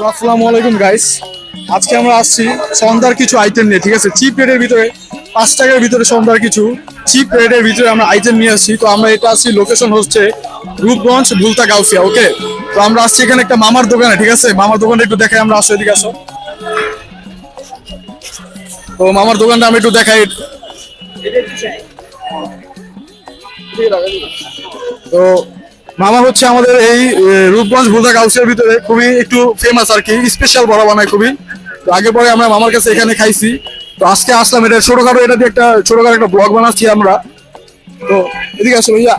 আসসালামু আলাইকুম গাইস। আজকে আমরা আসছি সন্ধ্যার কিছু আইটেম নিয়ে, ঠিক আছে? চিপ রেটের ভিতরে 5 টাকার ভিতরে সন্ধ্যার কিছু চিপ রেটের ভিতরে আমরা আইটেম নিয়ে আসছি। তো আমরা এটা আসছি, লোকেশন হচ্ছে রূপগঞ্জ ভুলতা গাউসিয়া। ওকে, তো আমরা আসছি এখানে একটা মামার দোকানে, ঠিক আছে? মামার দোকানটা একটু দেখাই, আমরা আসো, এদিকে আসো। তো মামার দোকানটা আমি একটু দেখাই। তো মামা হচ্ছে আমাদের এই রূপগঞ্জ ভুলতা গাউসিয়ার ভিতরে খুবই একটু ফেমাস আর কি, স্পেশাল বড়া বানায় খুবই। তো আগে পরে আমরা মামার কাছে এখানে খাইছি, তো আজকে আসলাম। এটা ছোটখাটো, এটা দিয়ে একটা ছোটখাটো একটা ব্লগ বানাচ্ছি আমরা। তো এদিকে আসো ভাইয়া,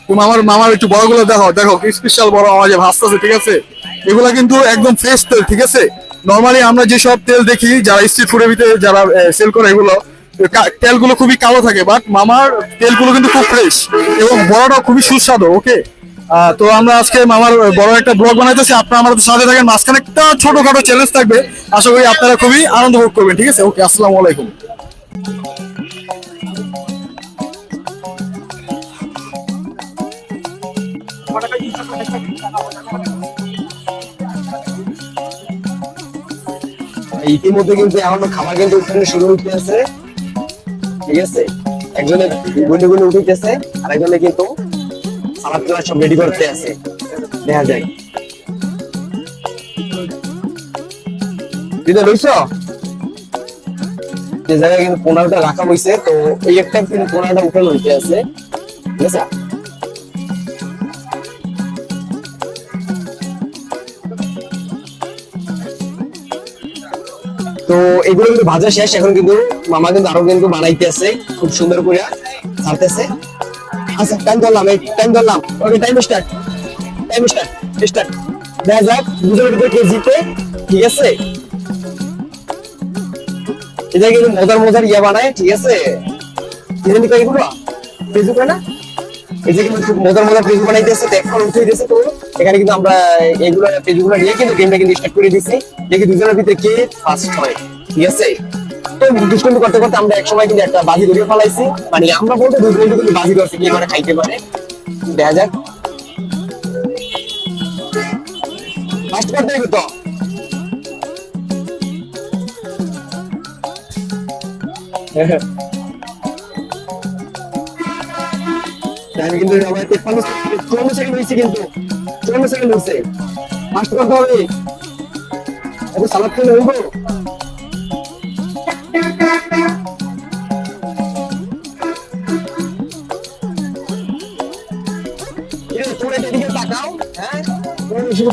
তুমি আমার মামার একটু বড়গুলো দেখো, দেখো কি স্পেশাল বড় আওয়াজে ভাসতেছে, ঠিক আছে? এগুলা কিন্তু একদম ফ্রেশ তেল, ঠিক আছে? নর্মালি আমরা যেসব তেল দেখি যারা স্ট্রিট ফুডের ভিতরে যারা সেল করে, এগুলো তেলগুলো খুবই কালো থাকে, বাট মামার তেলগুলো কিন্তু খুব ফ্রেশ এবং বড়টা খুবই সুস্বাদু। ওকে, তো আমরা আজকে মামার বড় একটা ব্লগ বানাইতেছি, আপনারা আমাদের সাথে থাকেন। মাঝখানে একটা ছোটখাটো চ্যালেঞ্জ থাকবে, আশা করি আপনারা খুবই আনন্দ ভোগ করবেন, ঠিক আছে? ওকে, আসসালামু আলাইকুম। ইতিমধ্যে কিন্তু এখনো খাবার কিন্তু উঠানো শুরু হতে আছে, ঠিক আছে? একজনে গুনে গুনে উঠিতেছে আর একজনে কিন্তু সালাদ টালাদ সব রেডি করতে আছে, দেখা যায়। দিদা লইছো যে জায়গায় কিন্তু 15টা রাখা হয়েছে, তো এই একটা কিন্তু 15টা উঠানো হইতে আছে, ঠিক আছে? তো এগুলো কিন্তু ভাজা শেষ, এখন কিন্তু মামা কিন্তু আরো কিন্তু বানাইতে আছে খুব সুন্দর করে ছাড়তেছে। আচ্ছা, টাইম ধরলাম। ওকে, টাইম স্টার্ট। দেখা যাক দুজনের ভিতরে কে জিতে, ঠিক আছে? এটা কিন্তু মজার ইয়া বানায়, ঠিক আছে? এগুলো ফেসবুক না, এই যে কিন্তু খুব মজার ফেসবুক বানাইতেছে, এখন উঠে দিয়েছে। তো এখানে কিন্তু আমরা এগুলো ফেসবুক নিয়ে কিন্তু গেমটা কিন্তু স্টার্ট করে দিচ্ছি, দেখি দুজনের ভিতরে কে ফার্স্ট হয়, ঠিক আছে? তো দুষ্কর্ম করতে করতে আমরা একসময় কিন্তু একটা বাজি ধরে ফেলাইছি, মানে আমরা বলতে দুজন কিন্তু বাজি করছি কি করে খাইতে পারে। দেখা যাক, ফার্স্ট করতে হবে তো। আমি কিন্তু আমার 54 সেকেন্ড হয়েছে, কিন্তু 54 সেকেন্ড হয়েছে। ফার্স্ট করতে হবে, এত সালাদ খেলে হইব? তোমরা এদিকে তাকাও, হ্যাঁ? তোমরা শুধু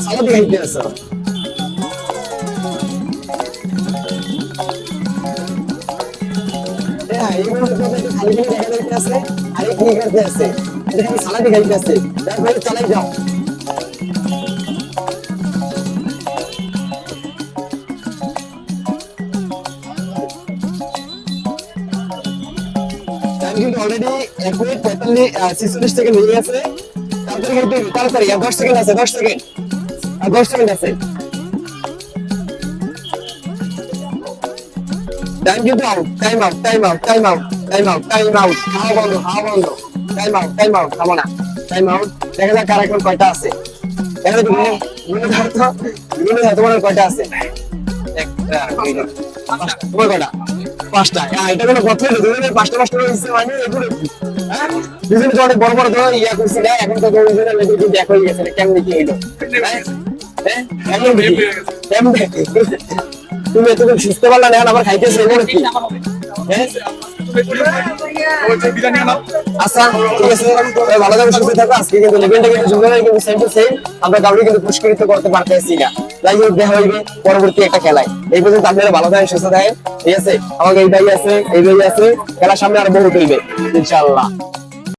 সালাদ খাইতে আসো। হ্যাঁ, এইগুলো খালি খালি দেখা যাইতে আছে, আর এক কি করতে আছে, এটা খালি সালাদ খাইতে আছে। তারপরে চালাই যাও। কিন্তু অলরেডি 1 মিনিট 46 সেকেন্ড হয়ে গেছে। তাড়াতাড়ি 10 সেকেন্ড আছে, 10 সেকেন্ড আর 10 সেকেন্ড আছে। টাইম কিন্তু আউট, টাইম আউট। হাওয়া বন্ধ। টাইম আউট, থামো না, টাইম আউট। দেখা যাক কার এখন কয়টা আছে। দেখা যাক তোমার কয়টা আছে। তোমার কয়টা? 5টা। এটা কোনো কথা হলো? দুজনের 5টা হয়েছে, মানে এগুলো দুজনে তো অনেক বড় বড় ধরো ইয়া করছি না, এখন তো দুজনের লেগে কিন্তু এক হয়ে গেছে। কেমনি কি হইলো? তুমি এতক্ষণ সুস্থ পারলা না, আবার খাইতেছে এগুলো কি? আচ্ছা, ঠিক আছে, ভালো থাকো, সুস্থ থাকো। আজকে কিন্তু লেভেলটা কিন্তু কিন্তু সেম টু সেম, আমরা কাউকে কিন্তু পুরস্কৃত করতে পারতেছি না। যাই হোক, দেখা হইবে পরবর্তী একটা খেলায়। এই পর্যন্ত আপনারা ভালো থাকেন, সুস্থ থাকেন, ঠিক আছে? আমাকে এই ভাই আছে, খেলার সামনে আরো বহু চলবে ইনশাআল্লাহ।